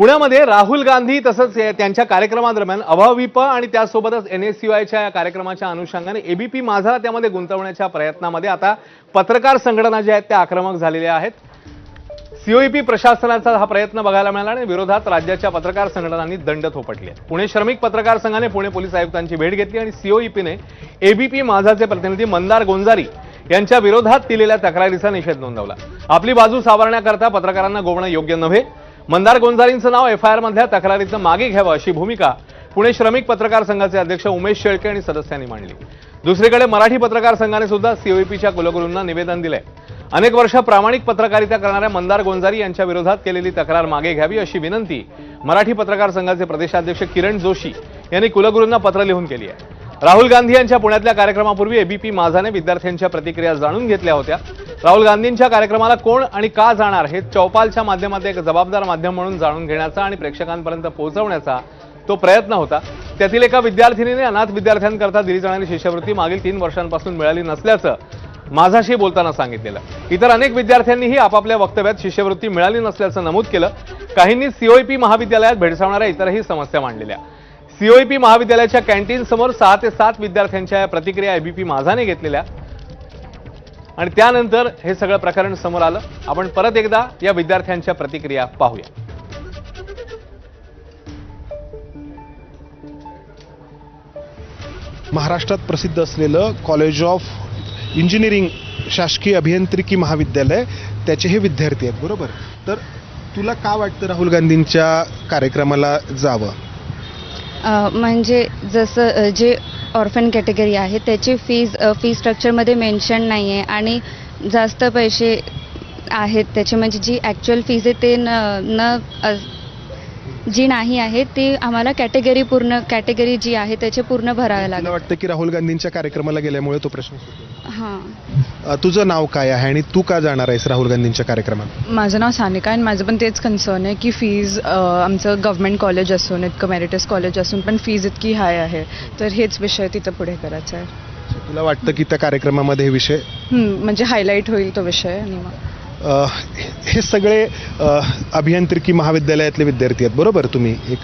पुण्यामध्ये राहुल गांधी तसंच त्यांच्या कार्यक्रमादरम्यान अभाविप आणि त्यासोबतच NSCOIच्या कार्यक्रमाच्या अनुषंगाने एबीपी माझा त्यामध्ये गुंतवण्याच्या प्रयत्नामध्ये आता पत्रकार संघटना ज्या आहेत त्या आक्रमक झालेल्या आहेत। COEP प्रशासनाचा हा प्रयत्न बघायला मिळाला आणि विरोधात राज्याच्या पत्रकार संघटनांनी दंड थोपटले आहेत। पुणे श्रमिक पत्रकार संघाने पुणे पोलीस आयुक्तांची भेट घेतली आणि COEPने एबीपी माझाचे प्रतिनिधी मंदार गोंजारी यांच्या विरोधात दिलेल्या तक्रारीचा निषेध नोंदवला। आपली बाजू सावरण्याकरता पत्रकारांना गोवणं योग्य नव्हे, मंदार गोंजारींचं नाव FIR मधल्या तक्रारीचं मागे घ्यावं अशी भूमिका पुणे श्रमिक पत्रकार संघाचे अध्यक्ष उमेश शेळके आणि सदस्यांनी मांडली। दुसरीकडे मराठी पत्रकार संघाने सुद्धा COEPच्या कुलगुरूंना निवेदन दिलंय। अनेक वर्ष प्रामाणिक पत्रकारिता करणाऱ्या मंदार गोंजारी यांच्या विरोधात केलेली तक्रार मागे घ्यावी अशी विनंती मराठी पत्रकार संघाचे प्रदेशाध्यक्ष किरण जोशी यांनी कुलगुरूंना पत्र लिहून केली आहे। राहुल गांधी यांच्या पुण्यातल्या कार्यक्रमापूर्वी एबीपी माझाने विद्यार्थ्यांच्या प्रतिक्रिया जाणून घेतल्या होत्या। राहुल गांधींच्या कार्यक्रमाला कोण आणि का जाणार हे चौपालच्या माध्यमातून एक जबाबदार माध्यम म्हणून जाणून घेण्याचा आणि प्रेक्षकांपर्यंत पोहोचवण्याचा तो प्रयत्न होता। त्यातील एका विद्यार्थिनीने अनाथ विद्यार्थ्यांकरता दिली जाणारी शिष्यवृत्ती मागील 3 वर्षांपासून मिळाली नसल्याचं माझाशी बोलताना सांगितलेलं। इतर अनेक विद्यार्थ्यांनीही आपापल्या वक्तव्यात शिष्यवृत्ती मिळाली नसल्याचं नमूद केलं। काहींनी COEP महाविद्यालयात भेडसावणाऱ्या इतरही समस्या मांडलेल्या। COEP महाविद्यालयाच्या कॅन्टीन समोर 6 ते 7 विद्यार्थ्यांच्या प्रतिक्रिया एबीपी माझाने घेतलेल्या आणि त्यानंतर हे सगळं प्रकरण समोर आलं। आपण परत एकदा या विद्यार्थ्यांच्या प्रतिक्रिया पाहूया। महाराष्ट्रात प्रसिद्ध असलेलं कॉलेज ऑफ इंजिनिअरिंग शासकीय अभियांत्रिकी महाविद्यालय त्याचे हे विद्यार्थी आहेत, बरोबर? तर तुला का वाटतं राहुल गांधींच्या कार्यक्रमाला जावं? म्हणजे जसं जे ऑर्फन कॅटेगरी आहे त्याची फी स्ट्रक्चरमध्ये मेन्शन नाही आहे आणि जास्त पैसे आहेत त्याचे, म्हणजे जी ॲक्च्युअल फीज आहे ते जी नाही आहे ती आम्हाला कॅटेगरी जी आहे त्याचे पूर्ण भरावे लागेल। मला वाटतं की राहुल गांधींच्या कार्यक्रमाला गेल्यामुळे तो प्रश्न सुटेल। हां, तुझं नाव काय आहे आणि तू का जाणार आहेस राहुल गांधींच्या कार्यक्रमात? माझं नाव सानिका आणि माझं पण तेच कन्सर्न आहे की फीज आमचं गव्हर्नमेंट कॉलेज असून इतकं मेरिटस कॉलेज असून पण फीज इतकी हाय आहे, तर हेच विषय तिथं पुढे करायचा आहे। तुला वाटतं की त्या कार्यक्रमामध्ये हे विषय म्हणजे हायलाईट होईल तो विषय आणि मग हे सगळे अभियांत्रिकी महाविद्यालयातले विद्यार्थी आहेत, बरोबर? तुम्ही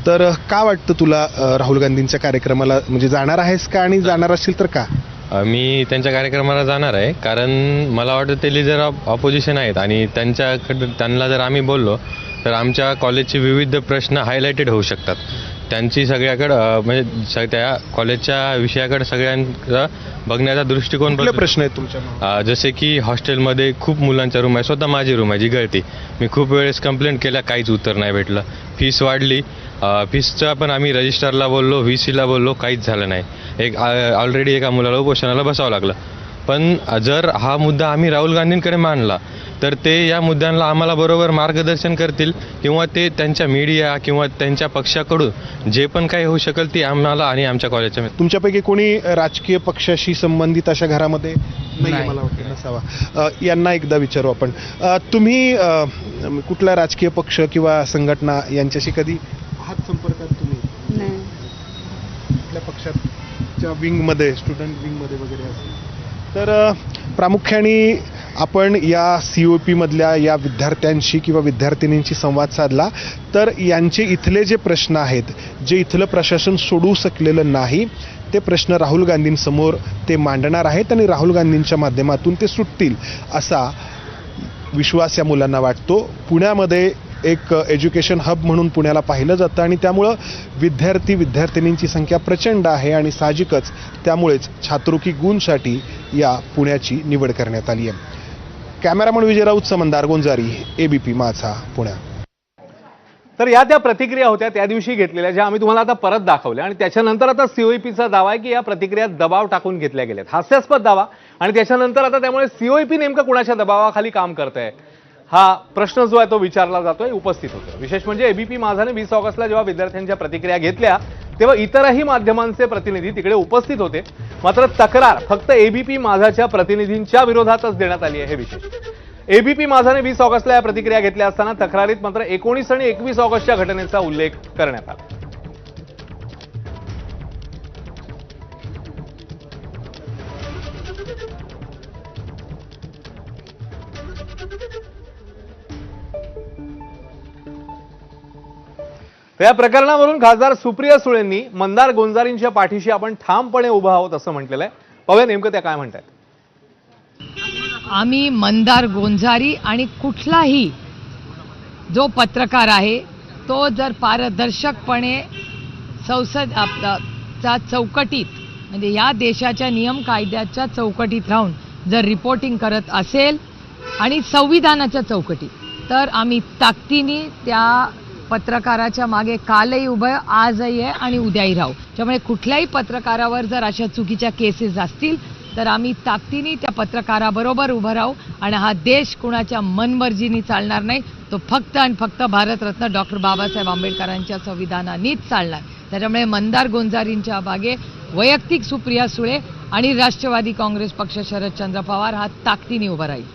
तर का वाटतं तुला राहुल गांधींच्या कार्यक्रमाला म्हणजे जाणार आहेस का, आणि जाणार असेल तर का? मी त्यांच्या कार्यक्रमाला जाणार आहे कारण मला वाटतं ते लिडर ऑफ ऑपोजिशन आहेत आणि त्यांना जर आम्ही बोललो तर आमच्या कॉलेजचे विविध प्रश्न हायलाइटेड होऊ शकतात। त्यांची सगळ्याकडं म्हणजे त्या कॉलेजच्या विषयाकडे सगळ्यांचा बघण्याचा दृष्टिकोन प्रश्न आहेत तुमच्या? जसे की हॉस्टेलमध्ये खूप मुलांचा रूम आहे, स्वतः माझी रूम आहे जी गळती। मी खूप वेळेस कंप्लेंट केल्या, काहीच उत्तर नाही भेटलं। फीस वाढली, फीसचा पण आम्ही रजिस्टरला बोललो, VC ला बोललो, काहीच झालं नाही। ऑलरेडी एका मुलाला उपोषणाला बसावं लागलं। पण जर हा मुद्दा आम्ही राहुल गांधींकडे मांडला तर ते या मुद्द्यांना आम्हाला बरोबर मार्गदर्शन करतील किंवा ते त्यांच्या मीडिया किंवा त्यांच्या पक्षाकडून जे पण काही होऊ शकेल ती आम्हाला आणि आमच्या कॉलेजच्या तुमच्यापैकी कोणी राजकीय पक्षाशी संबंधित अशा घरामध्ये नाही? मला वाटतं नसावा। यांना एकदा विचारू आपण, तुम्ही कुठला राजकीय पक्ष किंवा संघटना यांच्याशी कधी हात संपर्कात तुम्ही नाही। कुठल्या पक्षाच्या विंगमध्ये, स्टुडंट विंगमध्ये वगैरे असेल तर प्रामुख्याने आपण या COEP मधल्या या विद्यार्थ्यांशी किंवा विद्यार्थिनींशी संवाद साधला तर यांचे इथले जे प्रश्न आहेत, जे इथलं प्रशासन सोडवू शकलेलं नाही, ते प्रश्न राहुल गांधींसमोर ते मांडणार आहेत आणि राहुल गांधींच्या माध्यमातून ते सुटतील असा विश्वास या मुलांना वाटतो। पुण्यामध्ये एक एज्युकेशन हब म्हणून पुण्याला पाहिलं जातं आणि त्यामुळं विद्यार्थिनींची संख्या प्रचंड आहे आणि साहजिकच त्यामुळेच छात्रृकी गुणसाठी या पुण्याची निवड करण्यात आली आहे। कॅमेरामन विजय राऊत, मंदार गोंजारी, एबीपी माझा, पुणे। तर या त्या प्रतिक्रिया होत्या त्या दिवशी घेतलेल्या, ज्या आम्ही तुम्हाला आता परत दाखवल्या आणि त्याच्यानंतर आता COEPचा दावा आहे की या प्रतिक्रिया दबाव टाकून घेतल्या गेल्यात। हास्यास्पद दावा आणि त्याच्यानंतर आता त्यामुळे COEP नेमकं कुणाच्या दबावाखाली काम करतंय हा प्रश्न जो आहे तो विचारला जातोय, उपस्थित होतो। विशेष म्हणजे एबीपी माझाने 20 ऑगस्टला जेव्हा विद्यार्थ्यांच्या प्रतिक्रिया घेतल्या तेव्हा इतरही माध्यमांचे प्रतिनिधी तिकडे उपस्थित होते, मात्र तक्रार फक्त एबीपी माझाच्या प्रतिनिधींच्या विरोधातच देण्यात आली आहे। हे विशेष, एबीपी माझाने 20 ऑगस्टला या प्रतिक्रिया घेतल्या असताना तक्रारीत मात्र 19 आणि 21 ऑगस्टच्या घटनेचा उल्लेख करण्यात आला। तर या प्रकरणावरून खासदार सुप्रिया सुळेंनी मंदार गोंजारींच्या पाठीशी आपण ठामपणे उभा आहोत असं म्हटलेलं आहे. पाहूया नेमकं त्या काय म्हणतात. आम्ही मंदार गोंजारी आणि कुठलाही जो पत्रकार आहे तो जर पारदर्शकपणे च्या चौकटीत म्हणजे या देशाच्या नियम कायद्याच्या चौकटीत राहून जर रिपोर्टिंग करत असेल आणि संविधानाच्या चौकटीत, तर आम्ही ताकदीने त्या पत्रकाराच्या मागे कालही उभं आहे, आजही आहे आणि उद्याही राहू. त्यामुळे कुठल्याही पत्रकारावर जर अशा चुकीच्या केसेस असतील तर आम्ही ताकदीने त्या पत्रकाराबरोबर उभं राहू आणि हा देश कुणाच्या मनमर्जीने चालणार नाही. तो फक्त आणि फक्त भारतरत्न डॉक्टर बाबासाहेब आंबेडकरांच्या संविधानानेच चालणार. त्याच्यामुळे मंदार गोंजारींच्या मागे वैयक्तिक सुप्रिया सुळे आणि राष्ट्रवादी काँग्रेस पक्ष शरदचंद्र पवार हा ताकदीने उभा राहील.